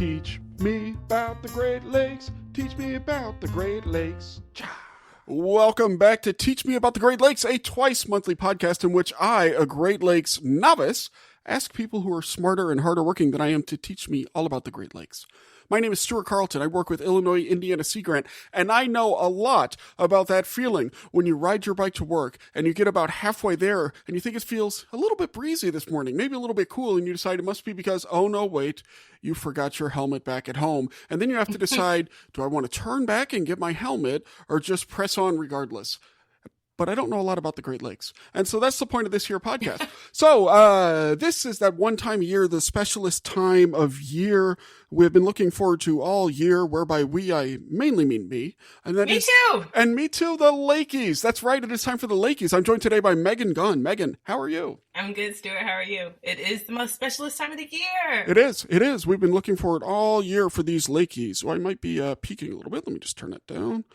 Teach me about the Great Lakes. Teach me about the Great Lakes. Welcome back to Teach Me About the Great Lakes, a twice-monthly podcast in which I, a Great Lakes novice, ask people who are smarter and harder working than I am to teach me all about the Great Lakes. My name is Stuart Carlton. I work with Illinois Indiana Sea Grant, and I know a lot about that feeling when you ride your bike to work and you get about halfway there and you think it feels a little bit breezy this morning, maybe a little bit cool, and you decide it must be because, oh no, wait, you forgot your helmet back at home. And then you have to decide, do I want to turn back and get my helmet or just press on regardless? But I don't know a lot about the Great Lakes. And so that's the point of this here podcast. So this is that one time a year, the specialist time of year we've been looking forward to all year, whereby I mainly mean me. And that me too. And me too, the Lakies. That's right, it is time for the Lakies. I'm joined today by Gunn. Megan, how are you? I'm good, Stuart. How are you? It is the most specialist time of the year. It is. We've been looking forward all year for these Lakies. So I might be peeking a little bit. Let me just turn that down.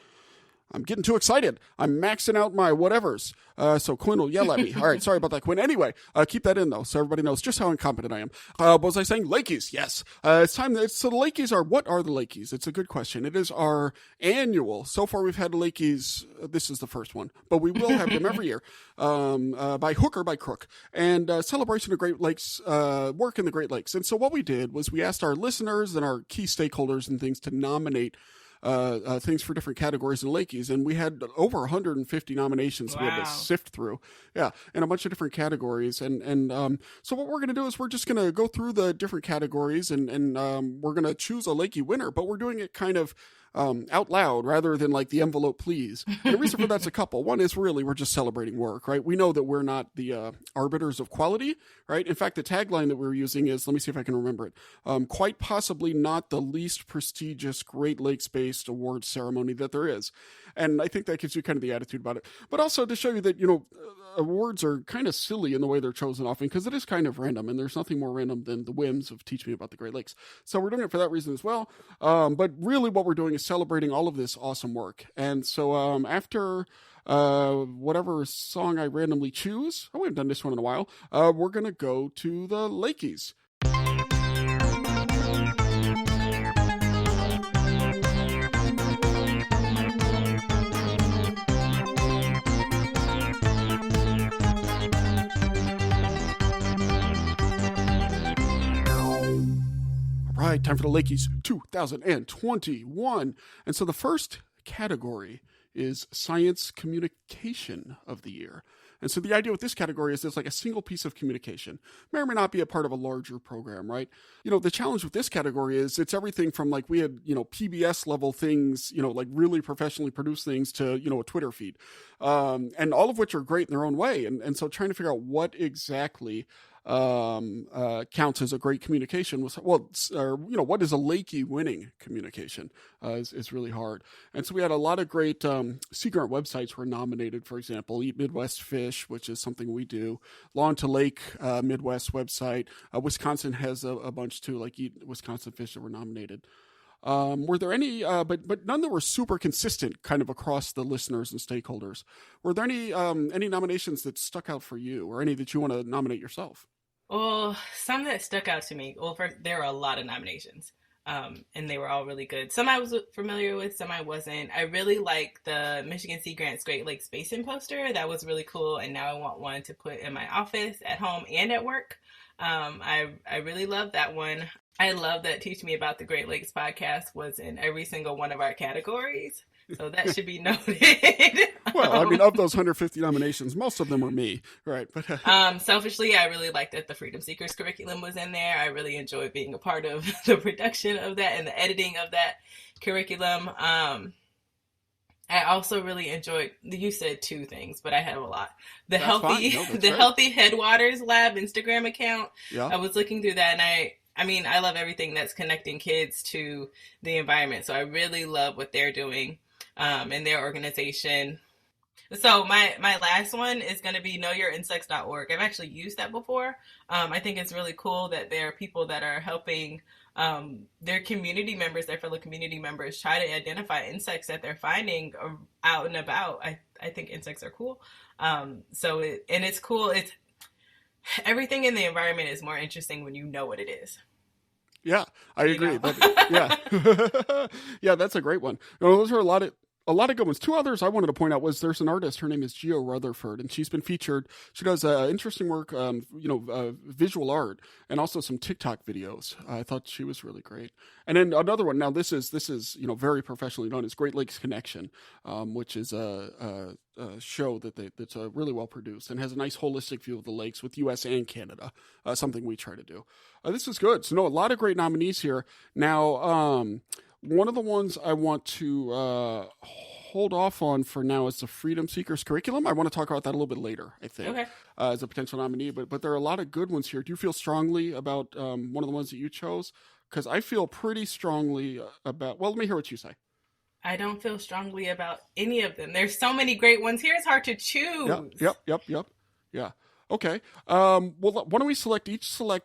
I'm getting too excited. I'm maxing out my whatevers. So Quinn will yell at me. All right, sorry about that, Quinn. Anyway, keep that in, though, so everybody knows just how incompetent I am. What was I saying? Lakies, yes. It's time. So the Lakies are, what are the Lakies? It's a good question. It is our annual. So far, we've had Lakies. This is the first one, but we will have them every year, by hook or by crook. And celebration of Great Lakes, work in the Great Lakes. And so what we did was we asked our listeners and our key stakeholders and things to nominate things for different categories in Lakies, and we had over 150 nominations. Wow. We had to sift through, in a bunch of different categories, and so what we're going to do is we're just going to go through the different categories, and we're going to choose a Lakey winner, but we're doing it kind of out loud rather than like the envelope please. And the reason for that's a couple. One is really we're just celebrating work, right? We know that we're not the arbiters of quality, right? In fact, the tagline that we're using is, let me see if I can remember it, quite possibly not the least prestigious Great Lakes-based award ceremony that there is. And I think that gives you kind of the attitude about it. But also to show you that, awards are kind of silly in the way they're chosen often because it is kind of random, and there's nothing more random than the whims of Teach Me About the Great Lakes. So we're doing it for that reason as well. But really what we're doing is celebrating all of this awesome work. And so after whatever song I randomly choose, we haven't done this one in a while, we're going to go to the Lakies. Right, time for the Lakies 2021. And so the first category is Science Communication of the Year. And so the idea with this category is there's like a single piece of communication. May or may not be a part of a larger program, right? The challenge with this category is it's everything from like we had, PBS level things, like really professionally produced things to, a Twitter feed. And all of which are great in their own way. And so trying to figure out what exactly counts as a great communication what is a Lakey winning communication is really hard. And so we had a lot of great Sea Grant websites were nominated. For example, Eat Midwest Fish, which is something we do. Lawn to Lake Midwest website. Wisconsin has a bunch too, like Eat Wisconsin Fish, that were nominated. Were there any, but none that were super consistent kind of across the listeners and stakeholders? Were there any nominations that stuck out for you, or any that you want to nominate yourself? Well, some that stuck out to me. Well, there were a lot of nominations, and they were all really good. Some I was familiar with, some I wasn't. I really like the Michigan Sea Grant's Great Lakes Basin poster. That was really cool, and now I want one to put in my office, at home, and at work. I really love that one. I love that Teach Me About the Great Lakes podcast was in every single one of our categories. So that should be noted. Well, I mean, of those 150 nominations, most of them were me, right? But selfishly, I really liked that the Freedom Seekers curriculum was in there. I really enjoyed being a part of the production of that and the editing of that curriculum. I also really enjoyed, you said two things, but I have a lot. The Healthy Headwaters Lab Instagram account. Yeah. I was looking through that, and I love everything that's connecting kids to the environment. So I really love what they're doing in their organization. So my last one is going to be knowyourinsects.org. I've actually used that before. I think it's really cool that there are people that are helping their community members, their fellow community members, try to identify insects that they're finding out and about. I think insects are cool. It's cool. Everything in the environment is more interesting when you know what it is. Yeah, I agree. know. Yeah. Yeah, that's a great one. No, those are a lot of good ones. Two others I wanted to point out was there's an artist. Her name is Geo Rutherford, and she's been featured. She does interesting work, visual art, and also some TikTok videos. I thought she was really great. And then another one. Now this is very professionally done. Is Great Lakes Connection, which is a show that's really well produced and has a nice holistic view of the lakes with U.S. and Canada. Something we try to do. This is good. So no, a lot of great nominees here. Now. One of the ones I want to hold off on for now is the Freedom Seekers curriculum. I want to talk about that a little bit later, I think, Okay. As a potential nominee. But there are a lot of good ones here. Do you feel strongly about one of the ones that you chose? Because I feel pretty strongly about. Well, let me hear what you say. I don't feel strongly about any of them. There's so many great ones here. It's hard to choose. Yep. Yeah. Okay. Well, why don't we select?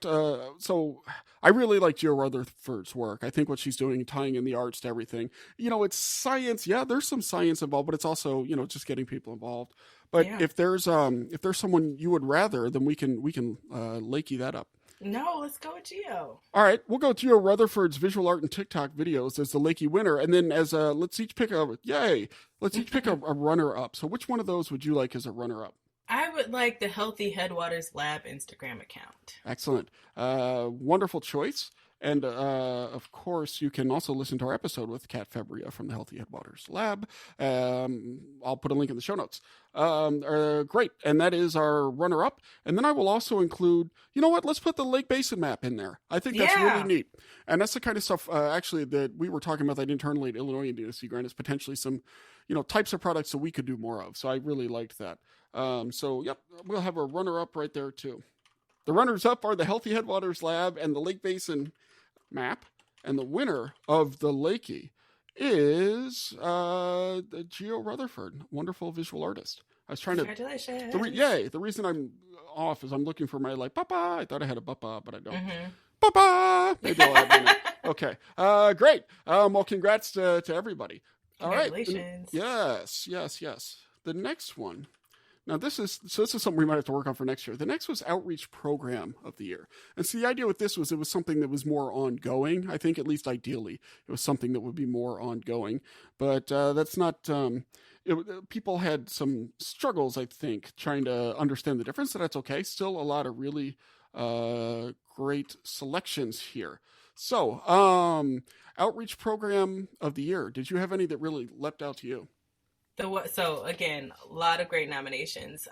So I really like Geo Rutherford's work. I think what she's doing, tying in the arts to everything. It's science. Yeah, there's some science involved, but it's also just getting people involved. But if there's someone you would rather, then we can Lakey that up. No, let's go with Geo. All right, we'll go with Geo Rutherford's visual art and TikTok videos as the Lakey winner, and then as let's each pick a runner up. So which one of those would you like as a runner up? I would like the Healthy Headwaters Lab Instagram account. Excellent. Wonderful choice. And, of course, you can also listen to our episode with Kat Fabria from the Healthy Headwaters Lab. I'll put a link in the show notes. Great. And that is our runner-up. And then I will also include, let's put the Lake Basin map in there. I think that's really neat. And that's the kind of stuff, actually, that we were talking about that internally at Illinois Indiana Sea Grant is potentially some, types of products that we could do more of. So I really liked that. We'll have a runner-up right there, too. The runners-up are the Healthy Headwaters Lab and the Lake Basin map. And the winner of the Lakey is Geo Rutherford, wonderful visual artist. I was trying to... Congratulations. The reason I'm off is I'm looking for my, papa. I thought I had a papa, but I don't. Mm-hmm. Papa! Maybe I'll add one. Okay. Great. Well, congrats to everybody. All right. Congratulations. Yes. The next one... Now, this is something we might have to work on for next year. The next was Outreach Program of the Year. And so the idea with this was it was something that was more ongoing. I think, at least ideally, it was something that would be more ongoing. But that's not... people had some struggles, I think, trying to understand the difference. So that's okay. Still a lot of really great selections here. So, Outreach Program of the Year. Did you have any that really leapt out to you? So again, a lot of great nominations.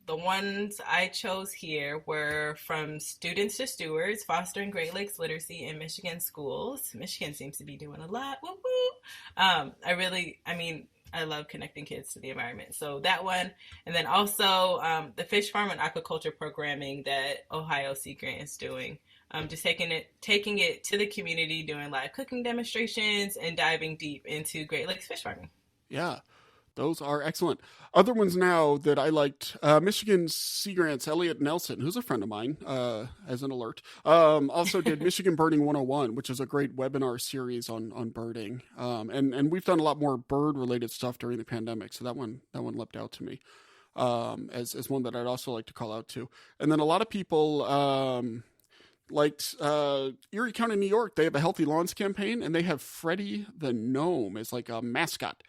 The ones I chose here were from Students to Stewards, Fostering Great Lakes Literacy in Michigan Schools. Michigan seems to be doing a lot. Woo woo. I love connecting kids to the environment. So that one. And then also the fish farm and aquaculture programming that Ohio Sea Grant is doing. Just taking it to the community, doing live cooking demonstrations and diving deep into Great Lakes fish farming. Yeah. Those are excellent. Other ones now that I liked, Michigan Sea Grant's Elliot Nelson, who's a friend of mine, as an alert, also did Michigan Birding 101, which is a great webinar series on birding. And we've done a lot more bird-related stuff during the pandemic, so that one leapt out to me as one that I'd also like to call out to. And then a lot of people... liked Erie County, New York. They have a Healthy Lawns campaign, and they have Freddie the Gnome as like a mascot.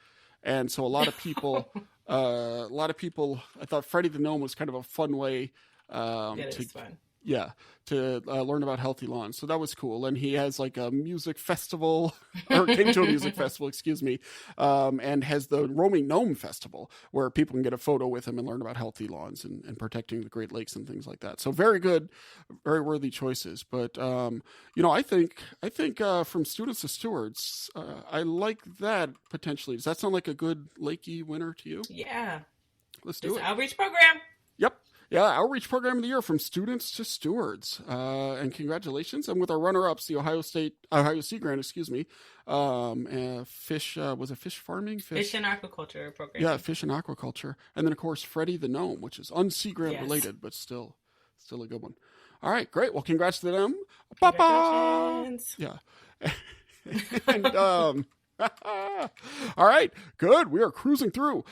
And so a lot of people, I thought Freddie the Gnome was kind of a fun way to learn about healthy lawns. So that was cool. And he has like a music festival, or came to a music festival, excuse me, and has the Roaming Gnome Festival where people can get a photo with him and learn about healthy lawns and protecting the Great Lakes and things like that. So very good, very worthy choices. But, I think from Students to Stewards, I like that potentially. Does that sound like a good Lakey winner to you? Yeah. Let's do it. Outreach program. Yep. Yeah, Outreach Program of the Year from Students to Stewards. And congratulations. And with our runner-ups, the Ohio Sea Grant, was it fish farming? Fish and aquaculture program. Yeah, fish and aquaculture. And then, of course, Freddie the Gnome, which is un-Sea Grant related, but still a good one. All right, great. Well, congrats to them. Congratulations. Yeah. And, all right, good. We are cruising through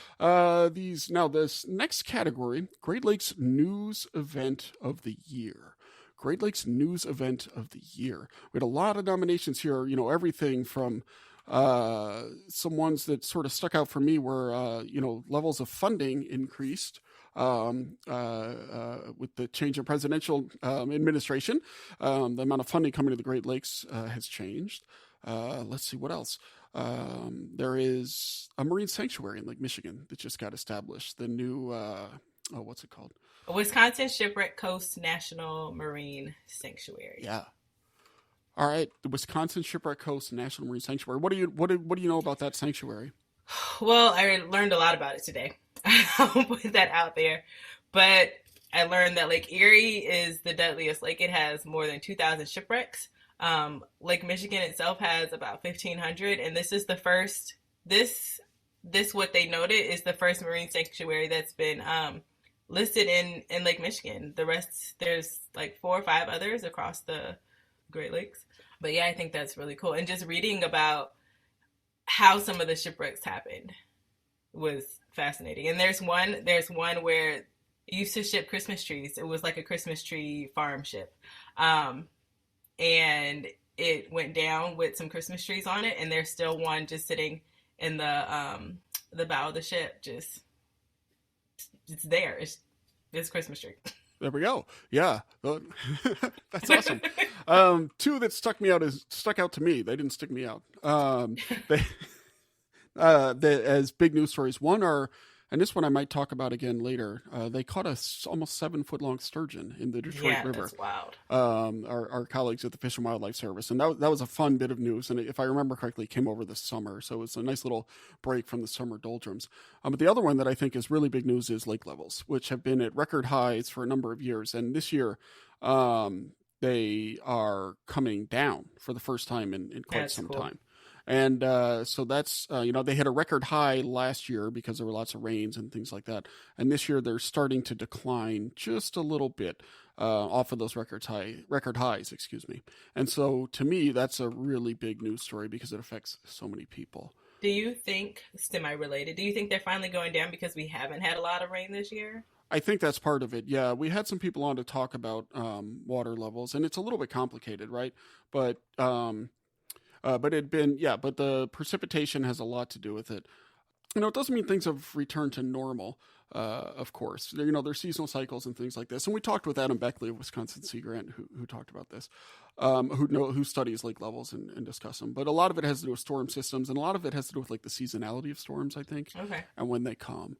these. Now, this next category, Great Lakes News Event of the Year. Great Lakes News Event of the Year. We had a lot of nominations here, everything from some ones that sort of stuck out for me were, levels of funding increased with the change in presidential administration. The amount of funding coming to the Great Lakes has changed. Let's see, what else? There is a marine sanctuary in Lake Michigan that just got established. The new, what's it called? Wisconsin Shipwreck Coast National Marine Sanctuary. Yeah. All right, the Wisconsin Shipwreck Coast National Marine Sanctuary. What do you know about that sanctuary? Well, I learned a lot about it today. I'll put that out there. But I learned that Lake Erie is the deadliest lake. It has more than 2,000 shipwrecks. Lake Michigan itself has about 1,500, and this is the first. This what they noted is the first marine sanctuary that's been listed in Lake Michigan. The rest, there's like 4 or 5 others across the Great Lakes. But yeah, I think that's really cool. And just reading about how some of the shipwrecks happened was fascinating. And there's one where it used to ship Christmas trees. It was like a Christmas tree farm ship. And it went down with some Christmas trees on it, and there's still one just sitting in the bow of the ship. Just it's there. It's Christmas tree. There we go. Yeah, that's awesome. 2 that stuck out to me. They didn't stick me out. As big news stories. One are, and this one I might talk about again later. They caught a almost 7-foot-long sturgeon in the Detroit River. That's wild. Our colleagues at the Fish and Wildlife Service, and that was a fun bit of news. And if I remember correctly, it came over this summer, so it was a nice little break from the summer doldrums. But the other one that I think is really big news is lake levels, which have been at record highs for a number of years, and this year they are coming down for the first time in quite some time. And so that's, they hit a record high last year because there were lots of rains and things like that. And this year they're starting to decline just a little bit off of those record highs. And so to me, that's a really big news story because it affects so many people. Do you think, semi-related, do you think they're finally going down because we haven't had a lot of rain this year? I think that's part of it. Yeah, we had some people on to talk about water levels, and it's a little bit complicated, right? But the precipitation has a lot to do with it. It doesn't mean things have returned to normal, of course. There's seasonal cycles and things like this. And we talked with Adam Beckley of Wisconsin Sea Grant, who talked about this, who studies lake levels and discuss them. But a lot of it has to do with storm systems, and a lot of it has to do with like the seasonality of storms, I think, and when they come.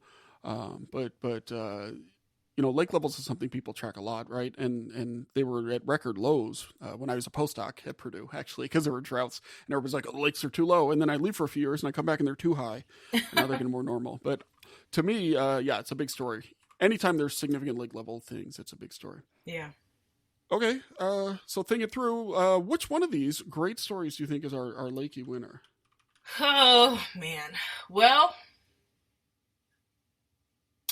Lake levels is something people track a lot, right? And they were at record lows when I was a postdoc at Purdue, actually, because there were droughts. And everybody's like, oh, the lakes are too low. And then I leave for a few years, and I come back, and they're too high. And now they're getting more normal. But to me, it's a big story. Anytime there's significant lake level things, it's a big story. Yeah. Okay, so think it through. Which one of these great stories do you think is our Lakey winner? Oh, man. Well,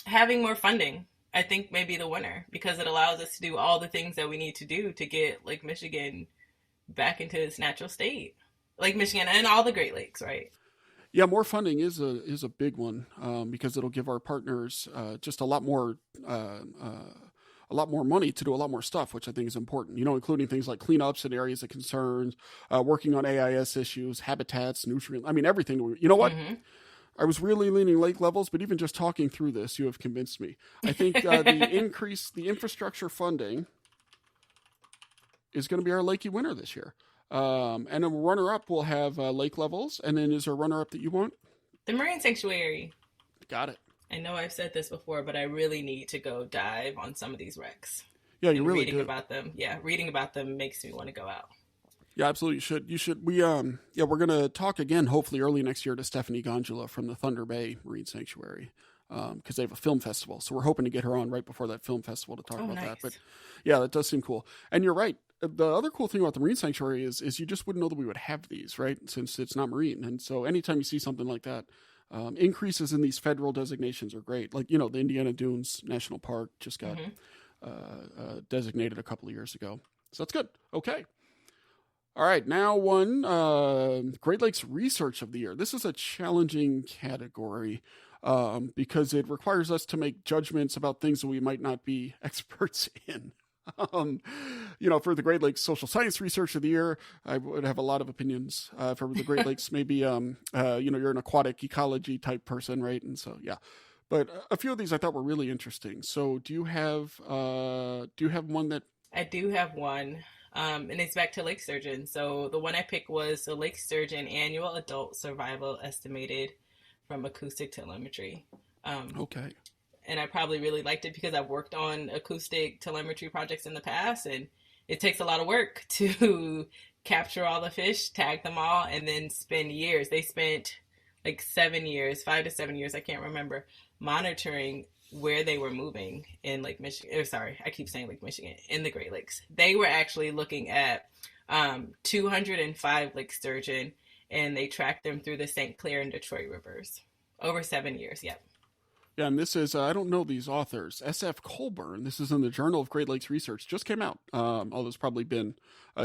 having more funding, I think, may be the winner, because it allows us to do all the things that we need to do to get Lake Michigan back into its natural state. Lake Michigan and all the Great Lakes, right? Yeah, more funding is a big one because it'll give our partners just a lot more money to do a lot more stuff, which I think is important. Including things like cleanups in areas of concern, working on AIS issues, habitats, nutrients. I mean, everything. You know what? Mm-hmm. I was really leaning lake levels, but even just talking through this, you have convinced me. I think the infrastructure funding is going to be our Lakey winner this year. And a runner-up will have lake levels. And then is there a runner-up that you want? The Marine Sanctuary. Got it. I know I've said this before, but I really need to go dive on some of these wrecks. Yeah, you really reading about them. Yeah, reading about them makes me want to go out. Yeah, absolutely. You should. We're going to talk again, hopefully early next year, to Stephanie Gondula from the Thunder Bay Marine Sanctuary, because they have a film festival. So we're hoping to get her on right before that film festival to talk about that. But yeah, that does seem cool. And you're right. The other cool thing about the Marine Sanctuary is you just wouldn't know that we would have these, right? Since it's not marine. And so anytime you see something like that, increases in these federal designations are great. Like, the Indiana Dunes National Park just got designated a couple of years ago. So that's good. Okay. All right, now one Great Lakes Research of the Year. This is a challenging category because it requires us to make judgments about things that we might not be experts in. Um, for the Great Lakes Social Science Research of the Year, I would have a lot of opinions. For the Great Lakes, maybe, you're an aquatic ecology type person, right? And so, yeah. But a few of these I thought were really interesting. So do you have one that... I do have one, and it's back to lake sturgeon. So the one I picked was the lake sturgeon annual adult survival estimated from acoustic telemetry. Okay. And I probably really liked it because I've worked on acoustic telemetry projects in the past, and it takes a lot of work to capture all the fish, tag them all, and then spend years. They spent like 7 years, 5 to 7 years, I can't remember, monitoring where they were moving in Lake Michigan. Sorry, I keep saying Lake Michigan, in the Great Lakes. They were actually looking at 205 lake sturgeon, and they tracked them through the St. Clair and Detroit rivers over 7 years. Yep. Yeah, and this is, I don't know these authors, S.F. Colburn. This is in the Journal of Great Lakes Research. Just came out. Although it's probably been,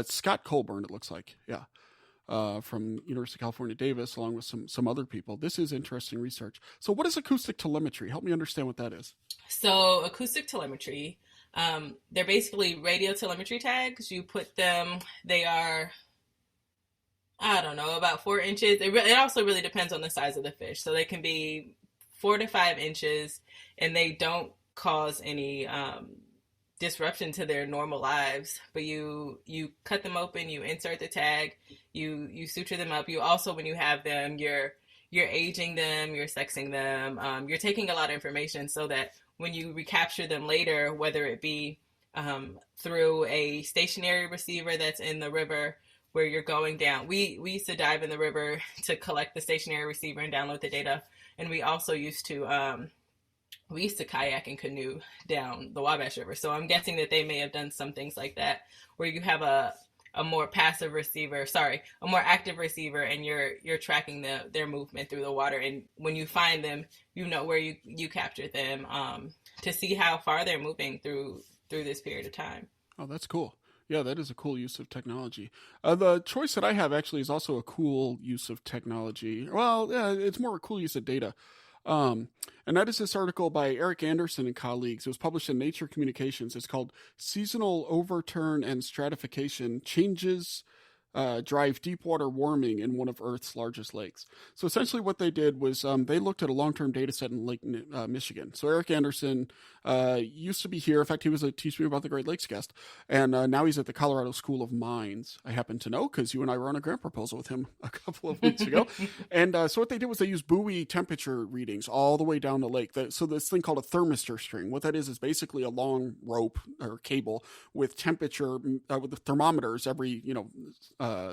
Scott Colburn, it looks like. Yeah. From University of California, Davis, along with some other people. This is interesting research. So what is acoustic telemetry? Help me understand what that is. So acoustic telemetry, they're basically radio telemetry tags. You put them, they are, I don't know, about 4 inches. It also really depends on the size of the fish. So they can be 4 to 5 inches, and they don't cause any disruption to their normal lives. But you cut them open, you insert the tag, you suture them up. You also, when you have them, you're aging them, you're sexing them, you're taking a lot of information so that when you recapture them later, whether it be through a stationary receiver that's in the river where you're going down. We used to dive in the river to collect the stationary receiver and download the data. And we also used to kayak and canoe down the Wabash River. So I'm guessing that they may have done some things like that, where you have a more active receiver, and you're tracking their movement through the water. And when you find them, you know where you captured them, to see how far they're moving through this period of time. Oh, that's cool. Yeah, that is a cool use of technology. The choice that I have actually is also a cool use of technology. Well, yeah, it's more a cool use of data. And that is this article by Eric Anderson and colleagues. It was published in Nature Communications. It's called Seasonal Overturn and Stratification Changes Drive Deepwater Warming in One of Earth's Largest Lakes. So essentially what they did was they looked at a long-term data set in Lake Michigan. So Eric Anderson used to be here. In fact, he was a Teach Me About the Great Lakes guest. And now he's at the Colorado School of Mines. I happen to know because you and I were on a grant proposal with him a couple of weeks ago. And so what they did was they used buoy temperature readings all the way down the lake. So this thing called a thermistor string. What that is basically a long rope or cable with temperature, with the thermometers every,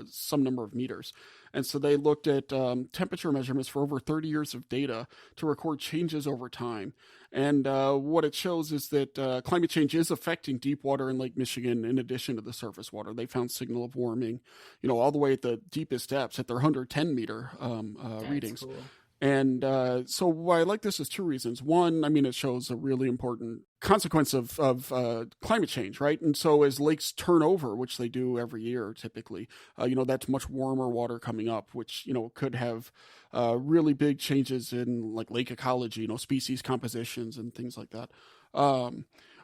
some number of meters. And so they looked at temperature measurements for over 30 years of data to record changes over time. And what it shows is that climate change is affecting deep water in Lake Michigan in addition to the surface water. They found signal of warming, all the way at the deepest depths at their 110-meter readings. Cool. And so why I like this is 2 reasons. One, it shows a really important consequence of climate change, right? And so as lakes turn over, which they do every year typically, that's much warmer water coming up, which, could have really big changes in like lake ecology, species compositions and things like that.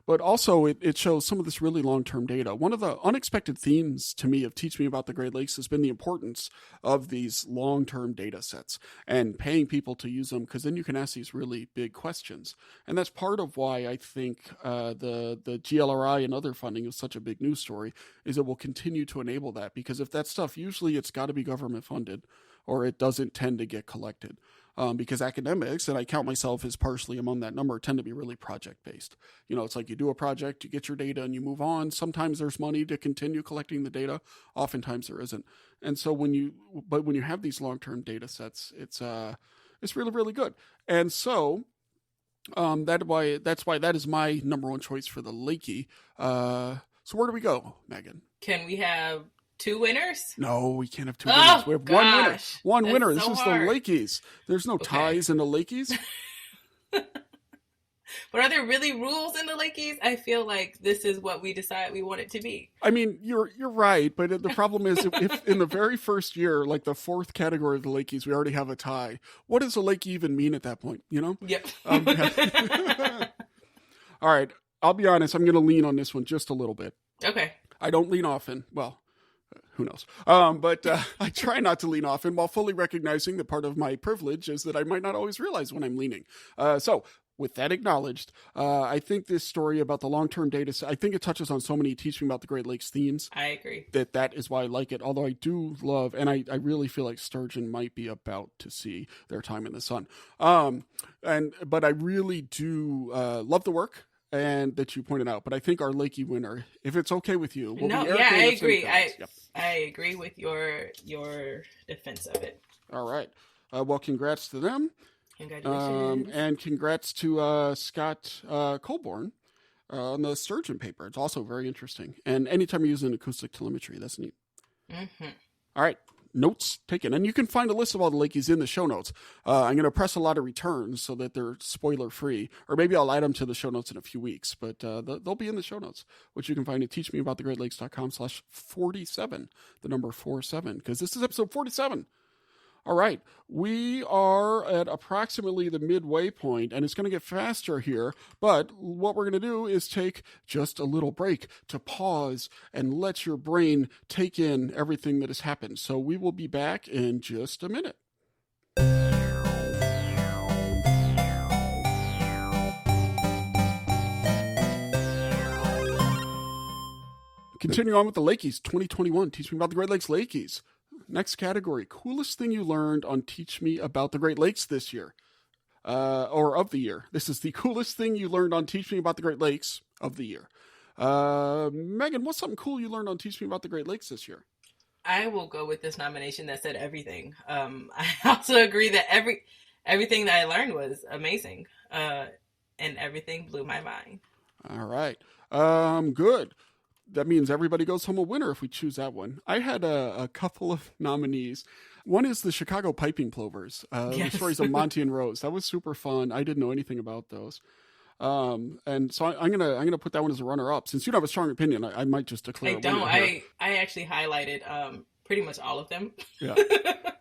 But also it shows some of this really long-term data. One of the unexpected themes to me of Teach Me About the Great Lakes has been the importance of these long-term data sets and paying people to use them, because then you can ask these really big questions. And that's part of why I think the GLRI and other funding is such a big news story, is it will continue to enable that, because if that stuff, usually it's got to be government funded or it doesn't tend to get collected. Because academics, and I count myself as partially among that number, tend to be really project-based. It's like you do a project, you get your data, and you move on. Sometimes there's money to continue collecting the data. Oftentimes there isn't. And so when you have these long-term data sets, it's really, really good. And so that's why that is my number one choice for the Lakey. So where do we go, Megan? Can we have 2 winners? No, we can't have 2 winners. We have gosh. one winner. That's This is hard. the Lakies. There's no ties in the Lakies. But are there really rules in the Lakies? I feel like this is what we decide we want it to be. You're right, but the problem is if in the very first year, like the 4th category of the Lakies, we already have a tie. What does a Lakey even mean at that point? Yep. All right. I'll be honest, I'm going to lean on this one just a little bit. Okay. I don't lean often. Well, who knows? But I try not to lean often while fully recognizing that part of my privilege is that I might not always realize when I'm leaning. So with that acknowledged, I think this story about the long-term data, I think it touches on so many Teach Me About the Great Lakes themes. I agree. That is why I like it. Although I do love, and I really feel like sturgeon might be about to see their time in the sun. But I really do love the work and that you pointed out. But I think our Lakey winner, if it's okay with you, will be Erica. I agree. I agree with your defense of it. All right. Well, congrats to them. Congratulations. And congrats to Scott Colborne on the sturgeon paper. It's also very interesting. And anytime you use an acoustic telemetry, that's neat. Mm-hmm. All right. Notes taken. And you can find a list of all the Lakies in the show notes. I'm going to press a lot of returns so that they're spoiler free. Or maybe I'll add them to the show notes in a few weeks. But they'll be in the show notes, which you can find at teachmeaboutthegreatlakes.com/47, the number 47, because this is episode 47. All right, we are at approximately the midway point, and it's going to get faster here, but what we're going to do is take just a little break to pause and let your brain take in everything that has happened. So we will be back in just a minute. Continue on with the Lakies 2021. Teach Me About the Great Lakes Lakies. Next category, coolest thing you learned on Teach Me About the Great Lakes this year, or of the year. This is the coolest thing you learned on Teach Me About the Great Lakes of the year. Megan, what's something cool you learned on Teach Me About the Great Lakes this year? I will go with this nomination that said everything. I also agree that everything that I learned was amazing, and everything blew my mind. All right. Good. That means everybody goes home a winner if we choose that one. I had a couple of nominees. One is the Chicago Piping Plovers, Yes. the stories of Monty and Rose. That was super fun. I didn't know anything about those. And so I'm gonna put that one as a runner-up. Since you don't have a strong opinion, I might just declare I a don't. winner here. I actually highlighted pretty much all of them. Yeah.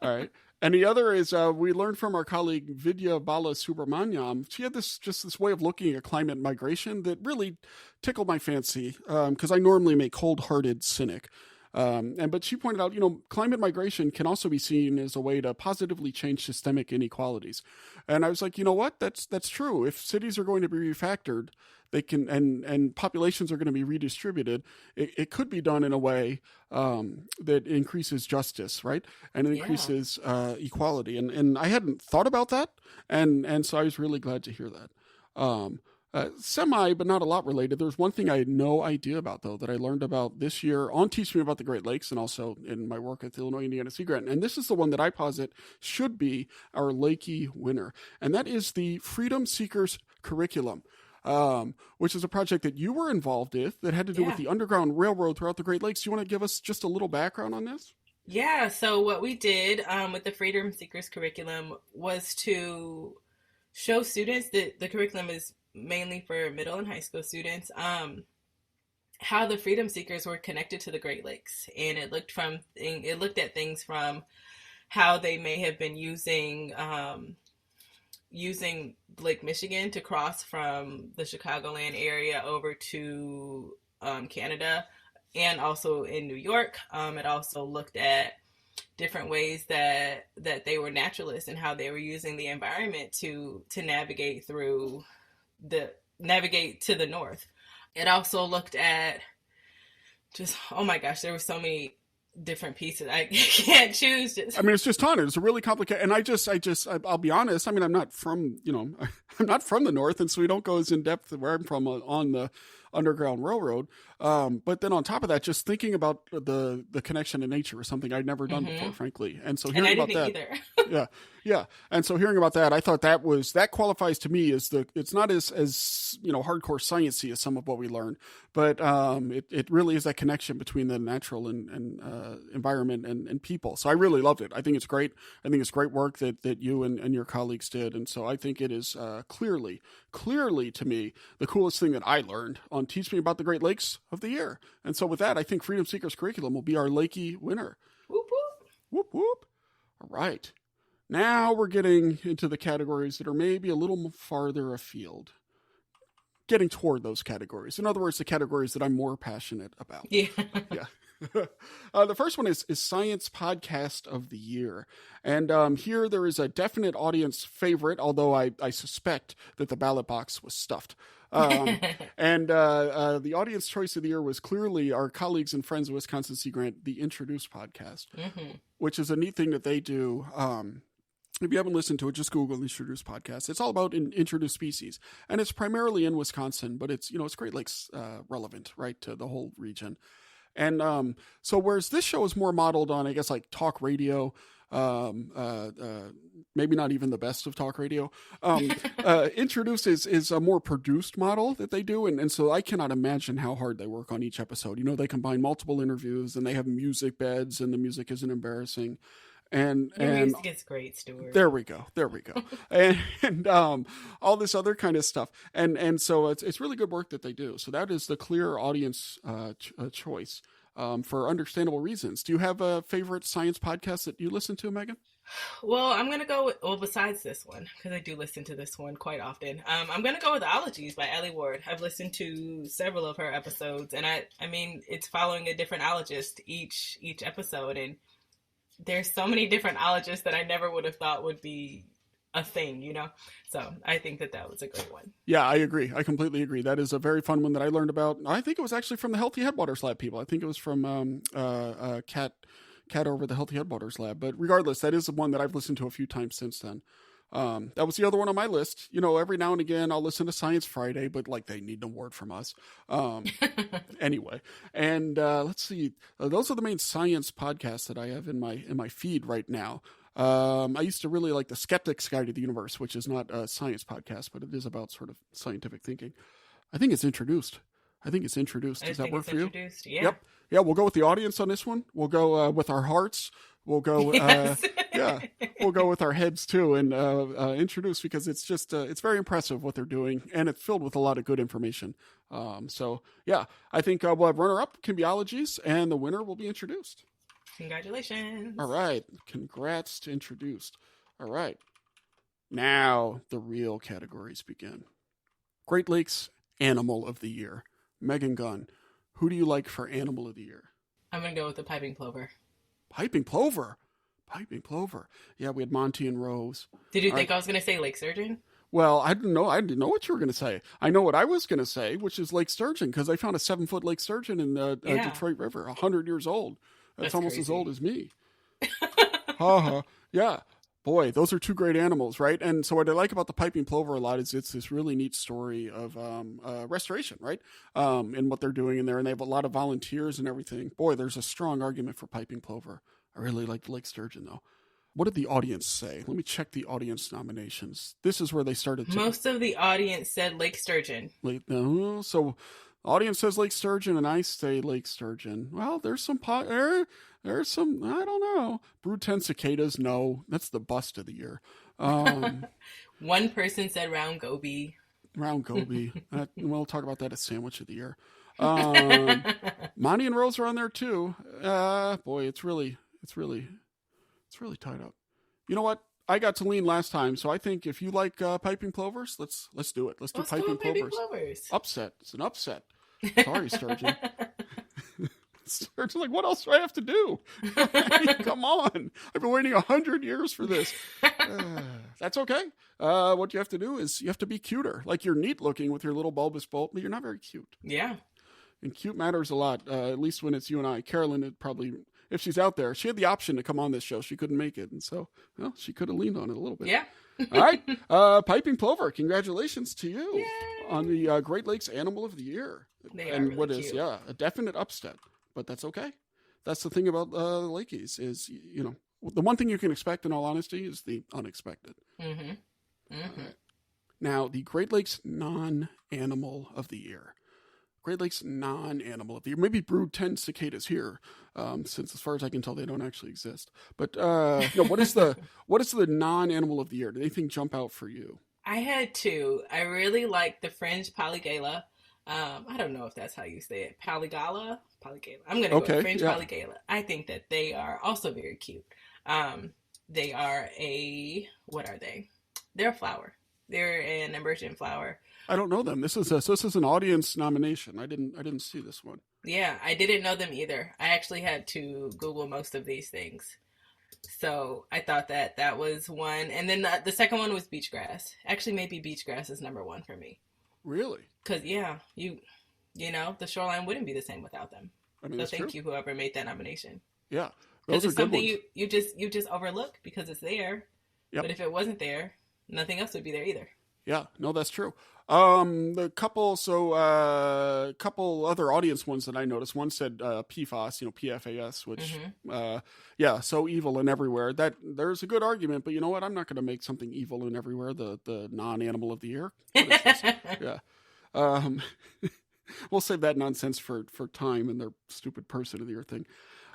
All right. And the other is we learned from our colleague Vidya Bala Subramanyam. She had this way of looking at climate migration that really tickled my fancy because I normally am a cold-hearted cynic. But she pointed out, climate migration can also be seen as a way to positively change systemic inequalities. And I was like, you know what? That's true. If cities are going to be refactored, they can, and populations are going to be redistributed, it could be done in a way that increases justice, right? And it increases equality. And I hadn't thought about that. And so I was really glad to hear that. Semi, but not a lot related. There's one thing I had no idea about, though, that I learned about this year on Teach Me About the Great Lakes and also in my work at the Illinois Indiana Sea Grant. And this is the one that I posit should be our Lakey winner. And that is the Freedom Seekers curriculum, which is a project that you were involved with that had to do with the Underground Railroad throughout the Great Lakes. Do you want to give us just a little background on this? Yeah, so what we did with the Freedom Seekers curriculum was to show students that the curriculum is mainly for middle and high school students, how the Freedom Seekers were connected to the Great Lakes. And it looked at things from how they may have been using Lake Michigan to cross from the Chicagoland area over to Canada, and also in New York. It also looked at different ways that they were naturalists and how they were using the environment to navigate to the north. It also looked at just, oh my gosh, there were so many different pieces. I can't choose. It's just ton. It's a really complicated, and I'll be honest. I'm not from, I'm not from the north, and so we don't go as in depth where I'm from on the Underground Railroad. But then on top of that, just thinking about the connection to nature was something I'd never done before, frankly. And so hearing about that, either. yeah. And so hearing about that, I thought that qualifies to me as it's not as hardcore sciencey as some of what we learned, but it really is that connection between the natural and environment and people. So I really loved it. I think it's great. I think it's great work that you and your colleagues did. And so I think it is clearly to me the coolest thing that I learned on Teach Me About the Great Lakes of the year. And so with that, I think Freedom Seekers curriculum will be our Lakey winner. Whoop, whoop. Whoop, whoop. All right. Now we're getting into the categories that are maybe a little farther afield. getting toward those categories. In other words, the categories that I'm more passionate about. Yeah. Yeah. The first one is Science Podcast of the Year. And here there is a definite audience favorite, although I suspect that the ballot box was stuffed. And the audience choice of the year was clearly our colleagues and friends of Wisconsin Sea Grant, the Introduce podcast, which is a neat thing that they do. If you haven't listened to it, just Google Introduce podcast. It's all about introduced species, and it's primarily in Wisconsin, but it's Great Lakes relevant, right, to the whole region. And so whereas this show is more modeled on, I guess, like talk radio, maybe not even the best of talk radio, Introduce is a more produced model that they do. And so I cannot imagine how hard they work on each episode. They combine multiple interviews, and they have music beds, and the music isn't embarrassing. And music is great, Stuart. There we go. and all this other kind of stuff. And so it's really good work that they do. So that is the clear audience choice for understandable reasons. Do you have a favorite science podcast that you listen to, Megan? Well, I'm going to go with, besides this one, because I do listen to this one quite often, I'm going to go with Ologies by Ellie Ward. I've listened to several of her episodes, and I mean, it's following a different ologist each episode, and there's so many different ologists that I never would have thought would be a thing, So I think that was a great one. Yeah, I agree. I completely agree. That is a very fun one that I learned about. I think it was actually from the Healthy Headwaters Lab people. I think it was from Kat over the Healthy Headwaters Lab. But regardless, that is the one that I've listened to a few times since then. That was the other one on my list. Every now and again I'll listen to Science Friday, but like they need an award from us. Anyway, and let's see. Those are the main science podcasts that I have in my feed right now. I used to really like the Skeptic's Guide to the Universe, which is not a science podcast, but it is about sort of scientific thinking. I think it's Introduced. Does that work for you? Yeah. Yep. Yeah, we'll go with the audience on this one. We'll go with our hearts. We'll go, yes. We'll go with our heads too, and Introduce, because it's just it's very impressive what they're doing, and it's filled with a lot of good information. So yeah, I think we'll have runner-up can be Ologies, and the winner will be Introduced. Congratulations! All right, congrats to Introduced. All right, now the real categories begin. Great Lakes Animal of the Year. Megan Gunn, who do you like for Animal of the Year? I'm gonna go with the piping plover. Piping plover. Yeah, we had Monty and Rose. Did you think I was going to say lake sturgeon? Well, I didn't know what you were going to say. I know what I was going to say, which is lake sturgeon, because I found a 7-foot lake sturgeon in the Detroit River, 100 years old. That's almost crazy. As old as me. Yeah. Boy, those are two great animals, right? And so what I like about the piping plover a lot is it's this really neat story of restoration, right? And what they're doing in there. And they have a lot of volunteers and everything. Boy, there's a strong argument for piping plover. I really like the lake sturgeon, though. What did the audience say? Let me check the audience nominations. This is where they started. Most of the audience said lake sturgeon. So audience says lake sturgeon, and I say lake sturgeon. Well, there's some there's some, I don't know. Brood 10 cicadas, no. That's the bust of the year. One person said round goby. We'll talk about that as sandwich of the year. Monty and Rose are on there too. Boy, it's really tied up. You know what? I got to lean last time, so I think if you like piping plovers, let's do it. Let's do piping plovers. Upset. It's an upset. Sorry, Sturgeon. Sturgeon's like, what else do I have to do? Come on. I've been waiting 100 years for this. That's okay. What you have to do is you have to be cuter. Like, you're neat looking with your little bulbous bulb, but you're not very cute. Yeah. And cute matters a lot, at least when it's you and I. Carolyn had probably, if she's out there, she had the option to come on this show. She couldn't make it. And so, well, she could have leaned on it a little bit. Yeah. All right. Piping Plover, congratulations to you. Yay. On the Great Lakes Animal of the Year. They are really what cute. Is, a definite upset. But that's okay. That's the thing about Lakies is, you know, the one thing you can expect, in all honesty, is the unexpected. Mm-hmm. Mm-hmm. Now, the Great Lakes Non-Animal of the Year. Great Lakes Non-Animal of the Year. Maybe Brood 10 cicadas here, since as far as I can tell, they don't actually exist. But what is the Non-Animal of the Year? Did anything jump out for you? I had two. I really like the fringe polygala. I don't know if that's how you say it. Polygala? I'm going to go with fringe polygala. I think that they are also very cute. They are what are they? They're a flower. They're an emergent flower. I don't know them. This is an audience nomination. I didn't see this one. Yeah, I didn't know them either. I actually had to Google most of these things. So I thought that was one. And then the second one was beach grass. Actually, maybe beach grass is number one for me. Really? Because, yeah, you know, the shoreline wouldn't be the same without them. I mean, so thank you, whoever made that nomination. Yeah. Because it's something you just overlook because it's there. Yep. But if it wasn't there, nothing else would be there either. Yeah, no, that's true. The couple other audience ones that I noticed. One said PFAS, PFAS, which, so evil and everywhere. That there's a good argument, but you know what? I'm not going to make something evil and everywhere the non-animal of the year. Yeah. We'll save that nonsense for time and their stupid person of the year thing.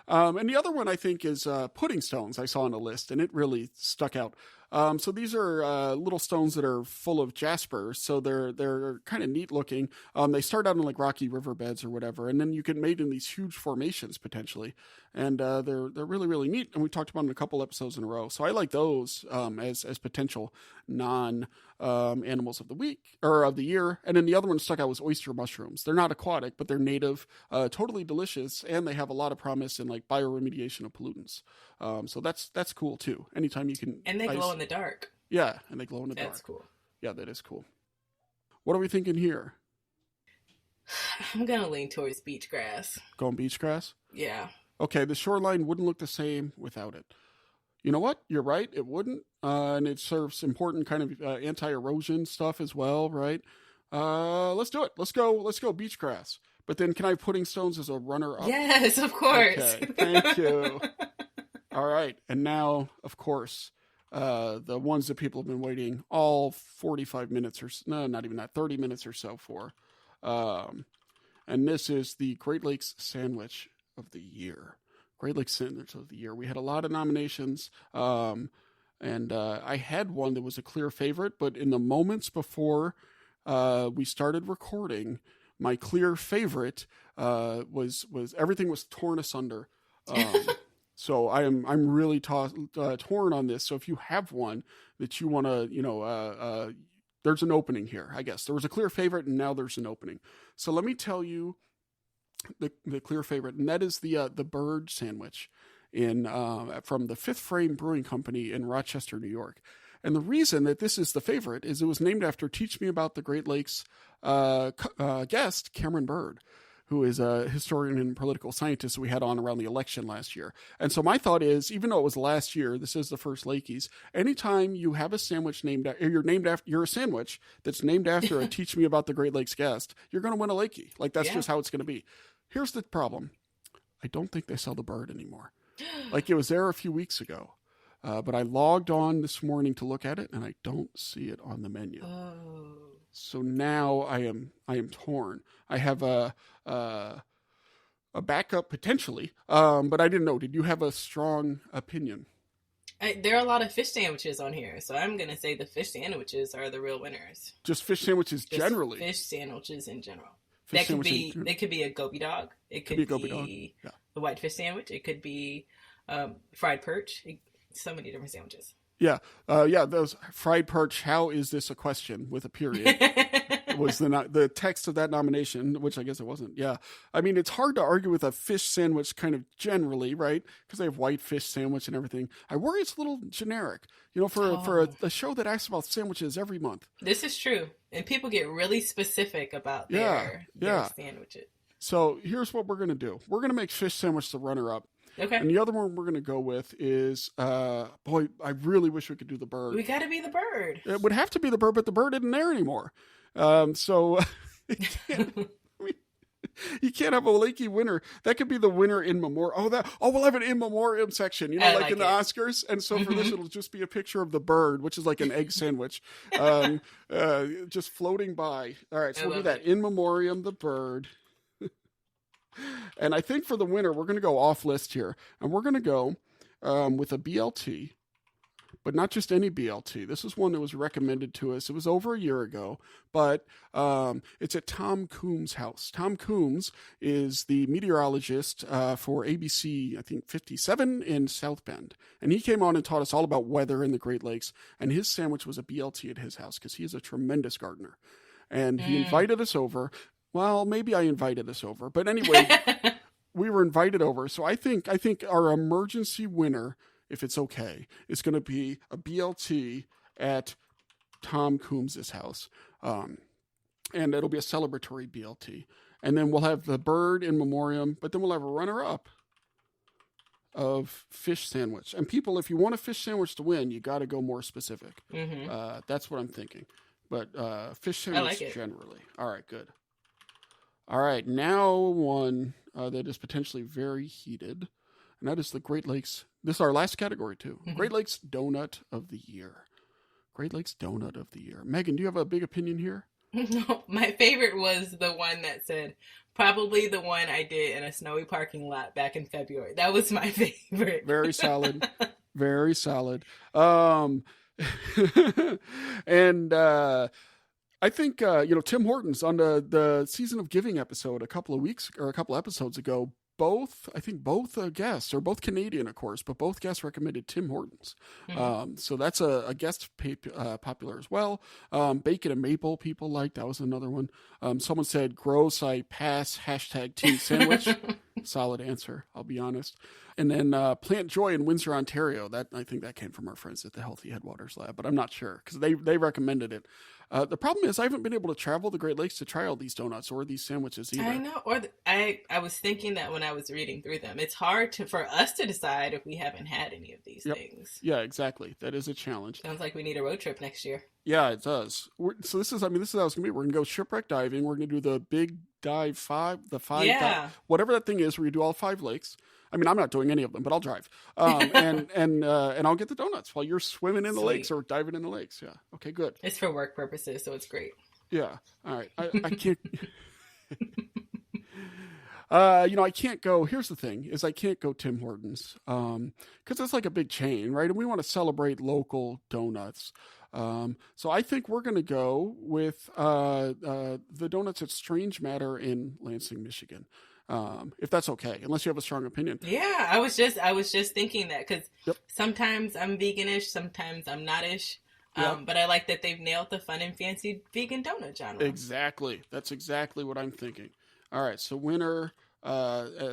And the other one I think is pudding stones. I saw on a list, and it really stuck out. So these are little stones that are full of jasper. So they're kind of neat looking. They start out in like rocky riverbeds or whatever, and then you get made in these huge formations potentially. And they're really, really neat. And we talked about them in a couple episodes in a row. So I like those as potential non animals of the week or of the year. And then the other one stuck out was oyster mushrooms. They're not aquatic, but they're native, totally delicious, and they have a lot of promise in like bioremediation of pollutants. So that's cool too. Anytime you can, and they glow in the dark. Yeah, and they glow in the dark. That's cool. Yeah, that is cool. What are we thinking here? I'm gonna lean towards beach grass. Going beach grass? Yeah. Okay, the shoreline wouldn't look the same without it. You know what? You're right. It wouldn't. And it serves important kind of anti-erosion stuff as well, right? Let's do it. Let's go beach grass. But then can I have pudding stones as a runner-up? Yes, of course. Okay, thank you. All right. And now, of course, the ones that people have been waiting all 45 minutes not even that, 30 minutes or so for. And this is the Great Lakes Sandwich of the Year. Great Lakes Sandwich of the Year. We had a lot of nominations, and I had one that was a clear favorite, but in the moments before we started recording, my clear favorite was everything was torn asunder. So I'm really torn on this. So if you have one that you want to, there's an opening here, I guess. There was a clear favorite, and now there's an opening. So let me tell you the clear favorite, and that is the bird sandwich from the Fifth Frame Brewing Company in Rochester, New York. And the reason that this is the favorite is it was named after Teach Me About the Great Lakes guest, Cameron Bird, who is a historian and political scientist we had on around the election last year. And so my thought is, even though it was last year, this is the first Lakies, anytime you have a sandwich you're a sandwich that's named after a Teach Me About the Great Lakes guest, you're going to win a Lakey. Like, that's just how it's going to be. Here's the problem. I don't think they sell the bird anymore. Like, it was there a few weeks ago. But I logged on this morning to look at it, and I don't see it on the menu. Oh. So now I am torn. I have a backup potentially, but I didn't know. Did you have a strong opinion? There are a lot of fish sandwiches on here, so I'm gonna say the fish sandwiches are the real winners. Just fish sandwiches generally. Fish sandwiches in general. They could be a goby dog. It could be the whitefish sandwich. It could be fried perch. So many different sandwiches. Yeah. Those fried perch. How is this a question with a period? Was the text of that nomination, which I guess it wasn't. Yeah. I mean, it's hard to argue with a fish sandwich kind of generally, right? Because they have white fish sandwich and everything. I worry it's a little generic, for a show that asks about sandwiches every month. This is true. And people get really specific about their sandwiches. So here's what we're going to do. We're going to make fish sandwich the runner-up. Okay. And the other one we're going to go with is, I really wish we could do the bird. We got to be the bird. It would have to be the bird, but the bird isn't there anymore. So you can't have a Lakey winner. That could be the winner in memoriam. We'll have an in memoriam section, like in the Oscars. And so for this, it'll just be a picture of the bird, which is like an egg sandwich, just floating by. All right. So we'll do that. In memoriam, the bird. And I think for the winner, we're going to go off list here. And we're going to go with a BLT. but not just any BLT. This is one that was recommended to us. It was over a year ago, but it's at Tom Coombs' house. Tom Coombs is the meteorologist for ABC, I think 57 in South Bend. And he came on and taught us all about weather in the Great Lakes. And his sandwich was a BLT at his house because he is a tremendous gardener. And he invited us over. Well, maybe I invited us over. But anyway, we were invited over. So I think our emergency winner, if it's okay, is going to be a BLT at Tom Coombs' house. And it'll be a celebratory BLT. And then we'll have the bird in memoriam, but then we'll have a runner-up of fish sandwich. And people, if you want a fish sandwich to win, you got to go more specific. That's what I'm thinking. But fish sandwich generally. All right, good. All right, now one that is potentially very heated, and that is the Great Lakes. This is our last category, too. Great Lakes Donut of the Year. Great Lakes Donut of the Year. Megan, do you have a big opinion here? No, my favorite was the one that said, probably the one I did in a snowy parking lot back in February. That was my favorite. Very solid. Very solid. And I think, Tim Hortons on the Season of Giving episode a couple episodes ago, both guests, or both Canadian, of course, but both guests recommended Tim Hortons. So that's a guest popular as well. Bacon and maple people liked. That was another one. Someone said, gross, I pass, #team sandwich. Solid answer, I'll be honest. And then Plant Joy in Windsor, Ontario. I think that came from our friends at the Healthy Headwaters Lab, but I'm not sure because they recommended it. The problem is I haven't been able to travel the Great Lakes to try all these donuts or these sandwiches either. I know. I was thinking that when I was reading through them. It's hard for us to decide if we haven't had any of these things. Yeah, exactly. That is a challenge. Sounds like we need a road trip next year. Yeah, it does. So this is how it's going to be. We're going to go shipwreck diving. We're going to do the big dive 5, whatever that thing is, where you do all 5 lakes. I mean, I'm not doing any of them, but I'll drive. And I'll get the donuts while you're swimming in the lakes or diving in the lakes. Yeah. Okay, good. It's for work purposes, so it's great. Yeah. All right. I can't. I can't go. Here's the thing: is I can't go Tim Hortons because it's like a big chain, right? And we want to celebrate local donuts. So I think we're going to go with the donuts at Strange Matter in Lansing, Michigan. If that's okay, unless you have a strong opinion. Yeah, I was just thinking that because sometimes I'm veganish, sometimes I'm not-ish. But I like that they've nailed the fun and fancy vegan donut genre. Exactly. That's exactly what I'm thinking. All right, so winner,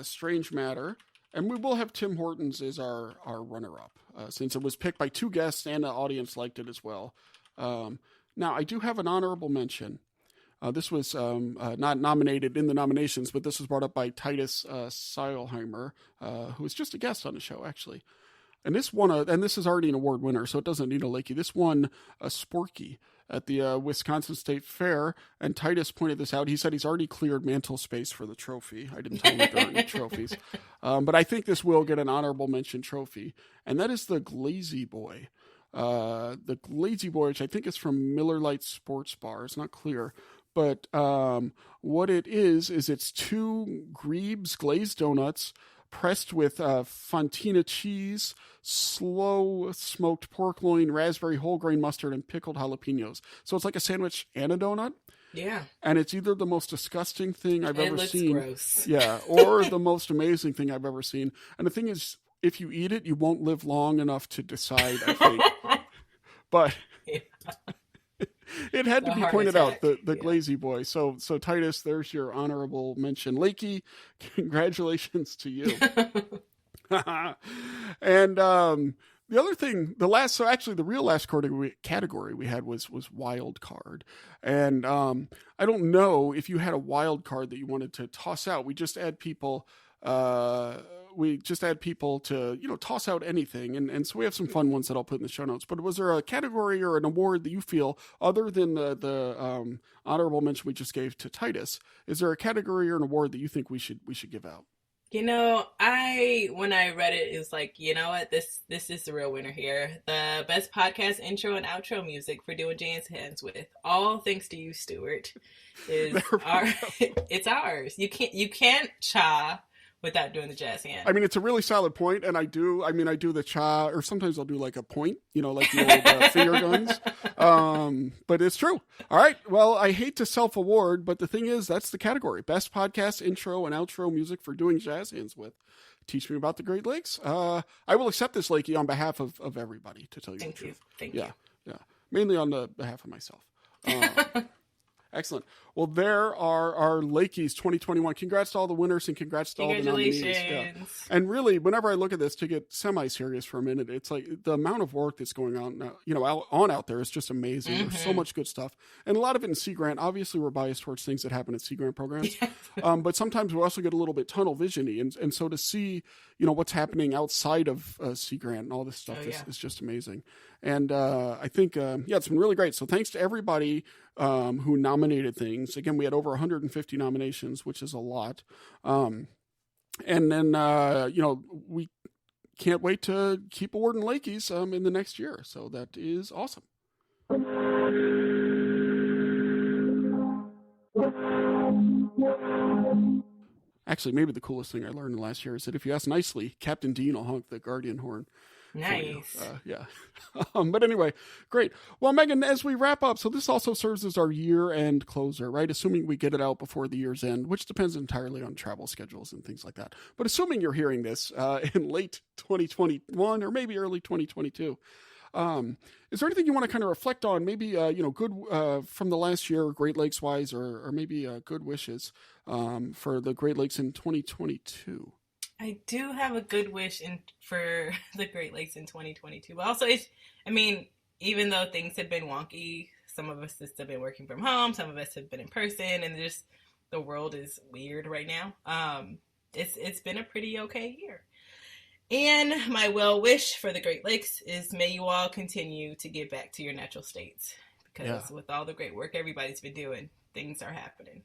Strange Matter. And we will have Tim Hortons as our runner-up, since it was picked by 2 guests and the audience liked it as well. Now, I do have an honorable mention. This was not nominated in the nominations, but this was brought up by Titus Seilheimer, who was just a guest on the show, actually. And this won and this is already an award winner, so it doesn't need a Lakey. This won a Sporky at the Wisconsin State Fair, and Titus pointed this out. He said he's already cleared mantle space for the trophy. I didn't tell him that there aren't any trophies. But I think this will get an honorable mention trophy, and that is the Glazy Boy. The Glazy Boy, which I think is from Miller Lite Sports Bar. It's not clear. But what it is it's 2 Greeb's glazed donuts pressed with fontina cheese, slow smoked pork loin, raspberry whole grain mustard, and pickled jalapenos. So it's like a sandwich and a donut. Yeah. And it's either the most disgusting thing I've ever seen. Gross. Yeah. Or the most amazing thing I've ever seen. And the thing is, if you eat it, you won't live long enough to decide, I think. But it had to be pointed out, the Glazy Boy. So Titus, there's your honorable mention. Lakey, congratulations to you. And the other thing, the real last category we had was wild card. And I don't know if you had a wild card that you wanted to toss out. We just add people to, toss out anything. And so we have some fun ones that I'll put in the show notes. But was there a category or an award that you feel, other than the honorable mention we just gave to Titus, is there a category or an award that you think we should give out? When I read it, it was like, you know what, this is the real winner here. The best podcast intro and outro music for Doing Jay's Hands With. All thanks to you, Stuart. It's ours. You can't cha without doing the jazz hand. I mean, it's a really solid point, and I do the cha, or sometimes I'll do like a point, like the old finger guns. But it's true. All right. Well, I hate to self-award, but the thing is, that's the category. Best podcast intro and outro music for doing jazz hands with. Teach me about the Great Lakes. I will accept this, Lakey, on behalf of everybody, to tell you the truth. Thank you. Yeah. Mainly on the behalf of myself. Excellent. Well, there are our Lakies 2021. Congrats to all the winners and congrats to all the nominees. Yeah. And really, whenever I look at this, to get semi-serious for a minute, it's like the amount of work that's going on now, out there is just amazing. Mm-hmm. There's so much good stuff. And a lot of it in Sea Grant. Obviously, we're biased towards things that happen at Sea Grant programs. But sometimes we also get a little bit tunnel vision-y. And so to see, what's happening outside of Sea Grant and all this stuff is just amazing. And I think, it's been really great. So thanks to everybody who nominated things. Again, we had over 150 nominations, which is a lot. And then, we can't wait to keep awarding Lakies in the next year. So that is awesome. Actually, maybe the coolest thing I learned in the last year is that if you ask nicely, Captain Dean will honk the Guardian horn. Nice. Yeah. But anyway, great. Well, Megan, as we wrap up, so this also serves as our year-end closer, right? Assuming we get it out before the year's end, which depends entirely on travel schedules and things like that. But assuming you're hearing this in late 2021 or maybe early 2022, is there anything you want to kind of reflect on? Maybe, good from the last year, Great Lakes wise, or maybe good wishes for the Great Lakes in 2022? I do have a good wish for the Great Lakes in 2022. But also, even though things have been wonky, some of us have still been working from home, some of us have been in person, and just the world is weird right now. It's been a pretty okay year. And my well wish for the Great Lakes is may you all continue to get back to your natural states. Because with all the great work everybody's been doing, things are happening.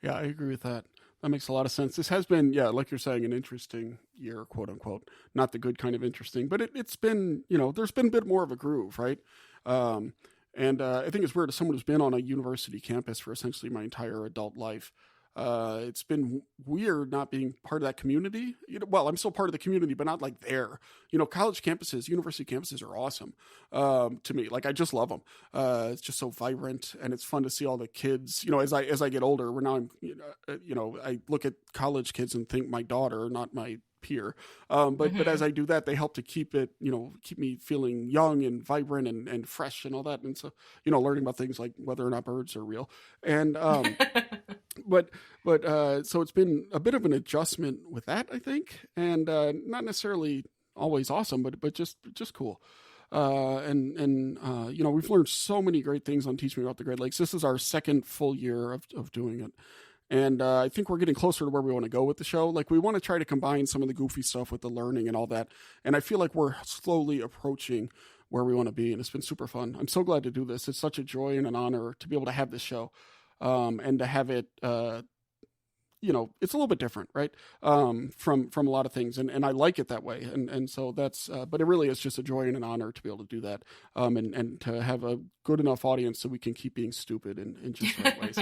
Yeah, I agree with that. That makes a lot of sense. This has been, like you're saying, an interesting year, quote unquote. Not the good kind of interesting, but it's been, there's been a bit more of a groove, right? And I think it's weird as someone who's been on a university campus for essentially my entire adult life. It's been weird not being part of that community. I'm still part of the community, but not like there. College campuses, university campuses are awesome to me. Like I just love them. It's just so vibrant, and it's fun to see all the kids. As I get older, I look at college kids and think my daughter, not my peer. But as I do that, they help to keep me feeling young and vibrant and fresh and all that. And so, learning about things like whether or not birds are real. And, so it's been a bit of an adjustment with that, I think. And, not necessarily always awesome, but just cool. We've learned so many great things on Teach Me About the Great Lakes. This is our second full year of doing it. And I think we're getting closer to where we want to go with the show. Like, we want to try to combine some of the goofy stuff with the learning and all that. And I feel like we're slowly approaching where we want to be. And it's been super fun. I'm so glad to do this. It's such a joy and an honor to be able to have this show and to have it, it's a little bit different, right? From a lot of things. And I like it that way. And so that's, but it really is just a joy and an honor to be able to do that. And to have a good enough audience so we can keep being stupid in just right ways.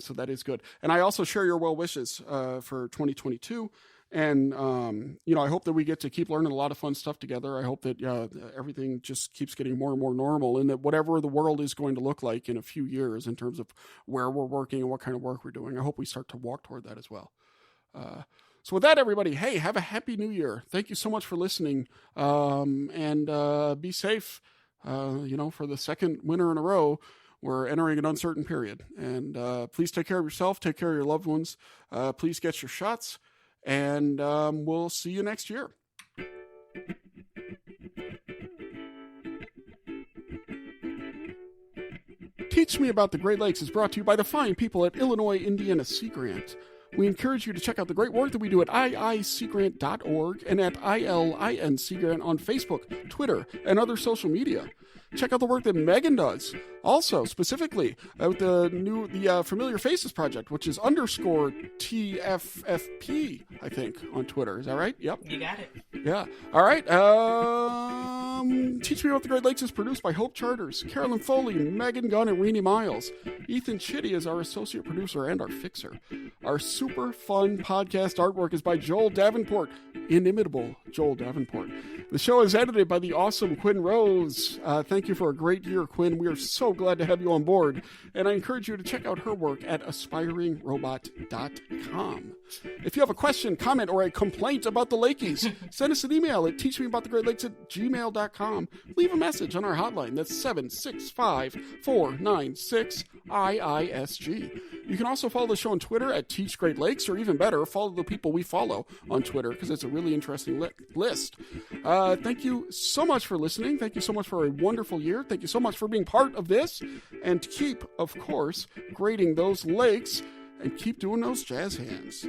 So that is good. And I also share your well wishes for 2022. And, I hope that we get to keep learning a lot of fun stuff together. I hope that everything just keeps getting more and more normal, and that whatever the world is going to look like in a few years in terms of where we're working and what kind of work we're doing, I hope we start to walk toward that as well. So with that, everybody, hey, have a happy new year. Thank you so much for listening. And be safe, for the second winter in a row. We're entering an uncertain period. And please take care of yourself. Take care of your loved ones. Please get your shots. And we'll see you next year. Teach Me About the Great Lakes is brought to you by the fine people at Illinois Indiana Sea Grant. We encourage you to check out the great work that we do at iiseagrant.org and at ILIN Sea Grant on Facebook, Twitter, and other social media. Check out the work that Megan does. Also, specifically, with the Familiar Faces Project, which is _TFFP, I think, on Twitter. Is that right? Yep. You got it. Yeah. All right. Teach Me About the Great Lakes is produced by Hope Charters, Carolyn Foley, Megan Gunn, and Irene Miles. Ethan Chitty is our associate producer and our fixer. Our super fun podcast artwork is by Joel Davenport, inimitable Joel Davenport. The show is edited by the awesome Quinn Rose. Thank you for a great year, Quinn. We are so glad to have you on board. And I encourage you to check out her work at aspiringrobot.com. If you have a question, comment, or a complaint about the Lakies, send us an email at teachmeaboutthegreatlakes@gmail.com. Leave a message on our hotline. That's 765-496-IISG. You can also follow the show on Twitter at Teach Great Lakes, or even better, follow the people we follow on Twitter, because it's a really interesting list. Thank you so much for listening. Thank you so much for a wonderful year. Thank you so much for being part of this. And keep, of course, grading those lakes and keep doing those jazz hands.